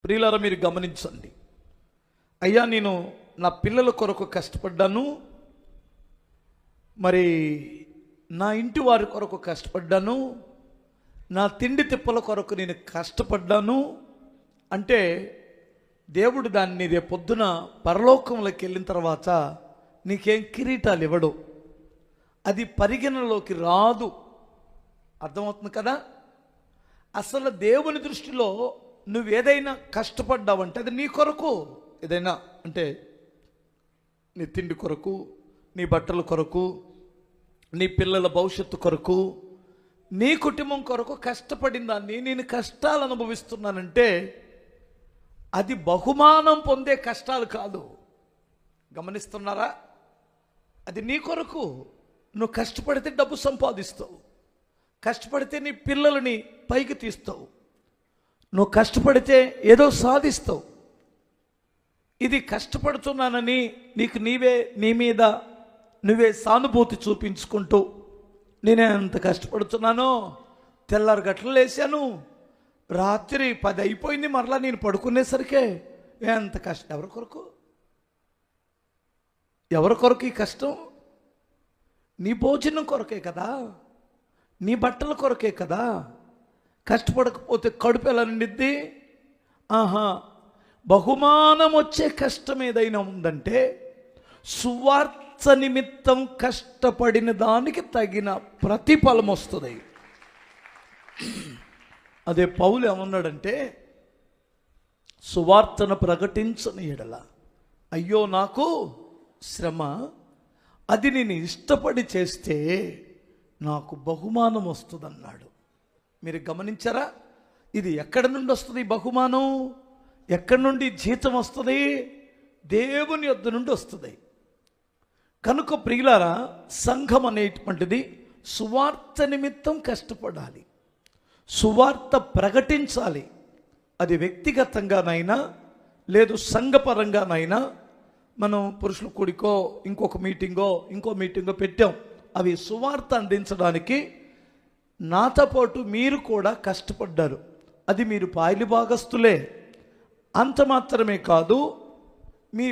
ప్రియులారా, మీరు గమనించండి. అయ్యా, నేను నా పిల్లల కొరకు కష్టపడ్డాను, మరి నా ఇంటి వారి కొరకు కష్టపడ్డాను, నా తిండి తిప్పల కొరకు నేను కష్టపడ్డాను అంటే దేవుడు దాన్ని రేపొద్దున పరలోకంలోకి వెళ్ళిన తర్వాత నీకేం కిరీటాలు ఇవ్వడు, అది పరిగణలోకి రాదు. అర్థమవుతుంది కదా? అసలు దేవుని దృష్టిలో నువ్వేదైనా కష్టపడ్డావంటే అది నీ కొరకు. ఏదైనా అంటే నీ తిండి కొరకు, నీ బట్టల కొరకు, నీ పిల్లల భవిష్యత్తు కొరకు, నీ కుటుంబం కొరకు కష్టపడిన దాన్ని నేను కష్టాలు అనుభవిస్తున్నానంటే అది బహుమానం పొందే కష్టాలు కాదు. గమనిస్తున్నారా? అది నీ కొరకు. నువ్వు కష్టపడితే డబ్బు సంపాదిస్తావు, కష్టపడితే నీ పిల్లలని పైకి తీస్తావు, నువ్వు కష్టపడితే ఏదో సాధిస్తావు. ఇది కష్టపడుతున్నానని నీ మీద నువ్వే సానుభూతి చూపించుకుంటూ నేనే ఎంత కష్టపడుతున్నానో, తెల్లారి గట్ల లేచాను, రాత్రి 10 అయిపోయింది, మరలా నేను పడుకునేసరికే ఎంత కష్టం. ఎవరి కొరకు? ఎవరి కొరకు ఈ కష్టం? నీ భోజనం కొరకే కదా, నీ బట్టల కొరకే కదా. కష్టపడకపోతే కడుపు ఎలా నిండిద్ది? బహుమానం వచ్చే కష్టం ఏదైనా ఉందంటే సువార్త నిమిత్తం కష్టపడిన దానికి తగిన ప్రతిఫలం వస్తుంది. అదే పౌలు ఏమన్నాడంటే, సువార్తను ప్రకటించని ఎడల అయ్యో నాకు శ్రమ, అది నేను ఇష్టపడి చేస్తే నాకు బహుమానం వస్తుందన్నాడు. మీరు గమనించారా? ఇది ఎక్కడి నుండి వస్తుంది బహుమానం? ఎక్కడి నుండి జీతం వస్తుంది? దేవుని యొద్ద నుండి వస్తుంది. కనుక ప్రియులారా, సంఘం అనేటువంటిది సువార్త నిమిత్తం కష్టపడాలి, సువార్త ప్రకటించాలి. అది వ్యక్తిగతంగానైనా లేదు సంఘపరంగానైనా. మనం పురుషుల కూడికో ఇంకో మీటింగో పెట్టాం. అవి సువార్త అందించడానికి నాతో పాటు మీరు కూడా కష్టపడ్డారు. అది మీరు పాయలు భాగస్తులే. అంత మాత్రమే కాదు, మీ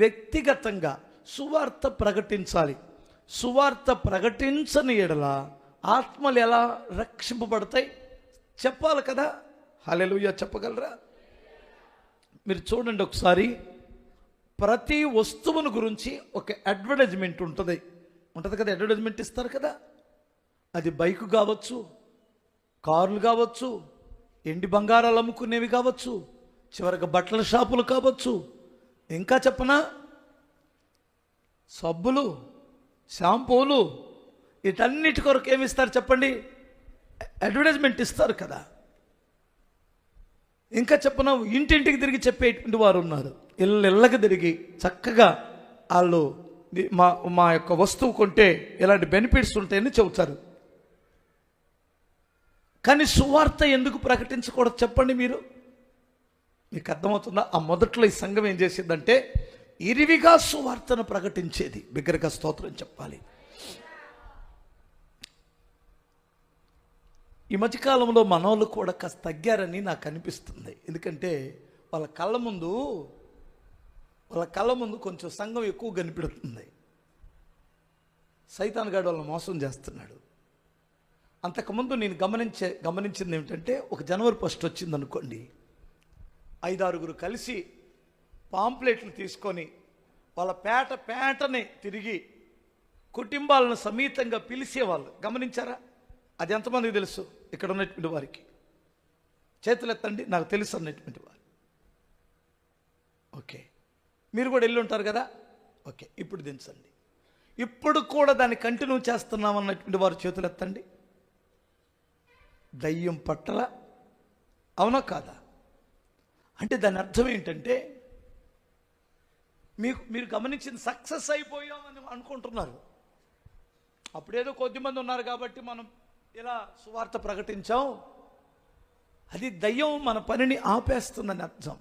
వ్యక్తిగతంగా సువార్త ప్రకటించాలి. సువార్త ప్రకటించని ఎడల ఆత్మలు ఎలా రక్షింపబడతాయి? చెప్పాలి కదా. హల్లెలూయా చెప్పగలరా? మీరు చూడండి ఒకసారి, ప్రతి వస్తువును గురించి ఒక అడ్వర్టైజ్మెంట్ ఉంటుంది కదా. అడ్వర్టైజ్మెంట్ ఇస్తారు కదా. అది బైకు కావచ్చు, కార్లు కావచ్చు, ఎండి బంగారాలు అమ్ముకునేవి కావచ్చు, చివరికి బట్టల షాపులు కావచ్చు, ఇంకా చెప్పనా సబ్బులు, షాంపూలు, వీటన్నిటి కొరకు ఏమిస్తారు చెప్పండి? అడ్వర్టైజ్మెంట్ ఇస్తారు కదా. ఇంకా చెప్పనా, ఇంటింటికి తిరిగి చెప్పేటువంటి వారు ఉన్నారు. ఇళ్ళకి తిరిగి చక్కగా వాళ్ళు మా యొక్క వస్తువు కొంటే ఇలాంటి బెనిఫిట్స్ ఉంటాయని చెబుతారు. కానీ సువార్త ఎందుకు ప్రకటించకూడదు చెప్పండి? మీకు అర్థమవుతుందా? ఆ మొదట్లో ఈ సంఘం ఏం చేసేదంటే ఇరివిగా సువార్తను ప్రకటించేది. బిగ్గరగా స్తోత్రం చెప్పాలి. ఈ మధ్యకాలంలో మనోళ్ళు కూడా కాస్త తగ్గారని నాకు అనిపిస్తుంది. ఎందుకంటే వాళ్ళ కళ్ళ ముందు కొంచెం సంఘం ఎక్కువ కనిపెడుతుంది. సైతాన్ గాడు వాళ్ళని మోసం చేస్తున్నాడు. అంతకుముందు నేను గమనించింది ఏమిటంటే, ఒక జనవరి 1 వచ్చింది అనుకోండి, 5-6 కలిసి పాంప్లెట్లు తీసుకొని వాళ్ళ పేటని తిరిగి కుటుంబాలను సమేతంగా పిలిచేవాళ్ళు. గమనించారా? అది ఎంతమందికి తెలుసు? ఇక్కడ ఉన్నటువంటి వారికి చేతులు ఎత్తండి, నాకు తెలుసు అన్నటువంటి వారు. ఓకే, మీరు కూడా వెళ్ళి ఉంటారు కదా. ఓకే, ఇప్పుడు దించండి. ఇప్పుడు కూడా దాన్ని కంటిన్యూ చేస్తున్నాం అన్నటువంటి వారు చేతులు ఎత్తండి. దయ్యం పట్టల, అవునా కాదా? అంటే దాని అర్థం ఏంటంటే, మీరు గమనించింది, సక్సెస్ అయిపోయామని అనుకుంటున్నారు. అప్పుడేదో కొద్దిమంది ఉన్నారు కాబట్టి మనం ఇలా సువార్త ప్రకటించాం. అది దయ్యం మన పనిని ఆపేస్తుందని అర్థం.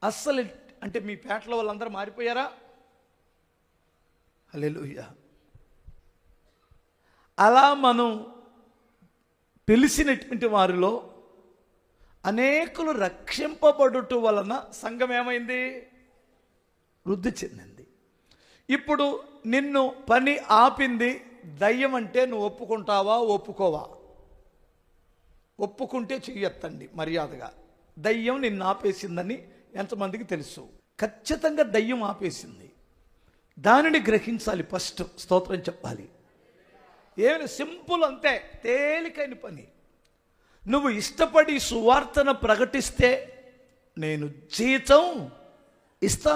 అస్సలు అంటే మీ పేటలో వాళ్ళందరూ మారిపోయారా? హల్లెలూయా. అలా మనం పిలిచినటువంటి వారిలో అనేకులు రక్షింపబడుట వలన సంఘం ఏమైంది? వృద్ధి చెందింది. ఇప్పుడు నిన్ను పని ఆపింది దయ్యం అంటే నువ్వు ఒప్పుకుంటావా, ఒప్పుకోవా? ఒప్పుకుంటే చెయ్యొత్తండి మర్యాదగా. దయ్యం నిన్ను ఆపేసిందని ఎంతమందికి తెలుసు? ఖచ్చితంగా దయ్యం ఆపేసింది. దానిని గ్రహించాలి. ఫస్ట్ స్తోత్రం చెప్పాలి. ఏమైనా సింపుల్, అంతే, తేలికైన పని. నువ్వు ఇష్టపడి సువార్తను ప్రకటిస్తే నేను జీతం ఇస్తా.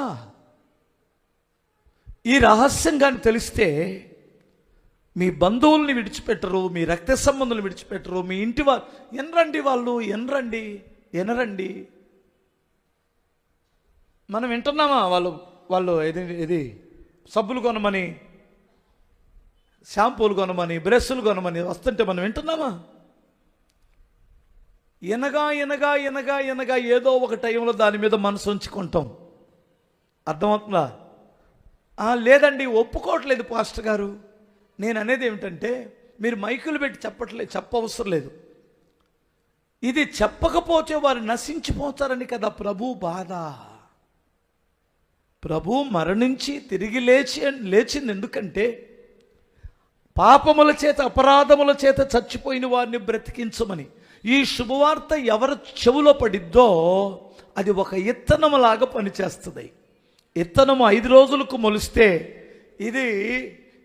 ఈ రహస్యం కానీ తెలిస్తే మీ బంధువుల్ని విడిచిపెట్టరు, మీ రక్త సంబంధులు విడిచిపెట్టరు, మీ ఇంటి వాళ్ళు ఎనరండి, వాళ్ళు ఎనరండి. మనం వింటున్నామా? వాళ్ళు ఇది సబ్బులు కొనమని, షాంపూలు కొనమని, బ్రష్లు కొనమని వస్తుంటే మనం వింటున్నామా? ఎనగా ఏదో ఒక టైంలో దాని మీద మనసు ఉంచుకుంటాం. అర్థమవుతుందా? లేదండి ఒప్పుకోవట్లేదు పాస్టర్ గారు. నేను అనేది ఏమిటంటే, మీరు మైకులు పెట్టి చెప్పవసరం లేదు. ఇది చెప్పకపోతే వారు నశించిపోతారని కదా ప్రభు బాధ. ప్రభు మరణించి తిరిగి లేచింది ఎందుకంటే పాపముల చేత, అపరాధముల చేత చచ్చిపోయిన వారిని బ్రతికించమని. ఈ శుభవార్త ఎవరి చెవులో పడిద్దో అది ఒక ఇత్తనములాగా పనిచేస్తుంది. ఇత్తనము 5 రోజులకు మొలిస్తే ఇది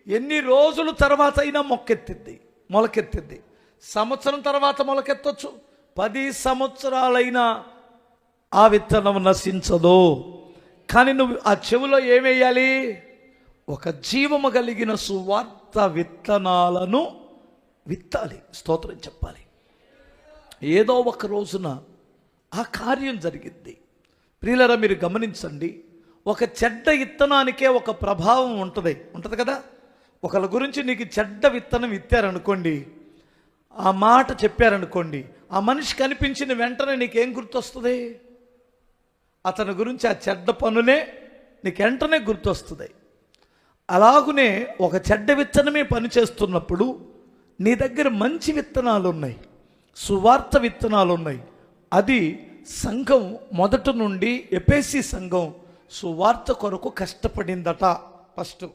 ఎన్ని రోజుల తర్వాత అయినా మొలకెత్తిద్ది. సంవత్సరం తర్వాత మొలకెత్తొచ్చు, 10 సంవత్సరాలైనా ఆ విత్తనం నశించదు. కానీ నువ్వు ఆ చెవులో ఏమేయాలి? ఒక జీవము కలిగిన సువార్త విత్తనాలను విత్తాలి. స్తోత్రం చెప్పాలి. ఏదో ఒక రోజున ఆ కార్యం జరిగింది. ప్రియులారా, మీరు గమనించండి. ఒక చెడ్డ విత్తనానికే ఒక ప్రభావం ఉంటుంది కదా. ఒకళ్ళ గురించి నీకు చెడ్డ విత్తనం ఇత్తారనుకోండి, ఆ మాట చెప్పారనుకోండి, ఆ మనిషి కనిపించిన వెంటనే నీకేం గుర్తొస్తుంది? అతని గురించి ఆ చెడ్డ పనునే నీకు వెంటనే గుర్తొస్తుంది. అలాగునే ఒక చెడ్డ విత్తనమే పనిచేస్తున్నప్పుడు నీ దగ్గర మంచి విత్తనాలు ఉన్నాయి, సువార్త విత్తనాలు ఉన్నాయి. అది సంఘం మొదటి నుండి ఎఫెసీ సంఘం సువార్త కొరకు కష్టపడిందట. ఫస్ట్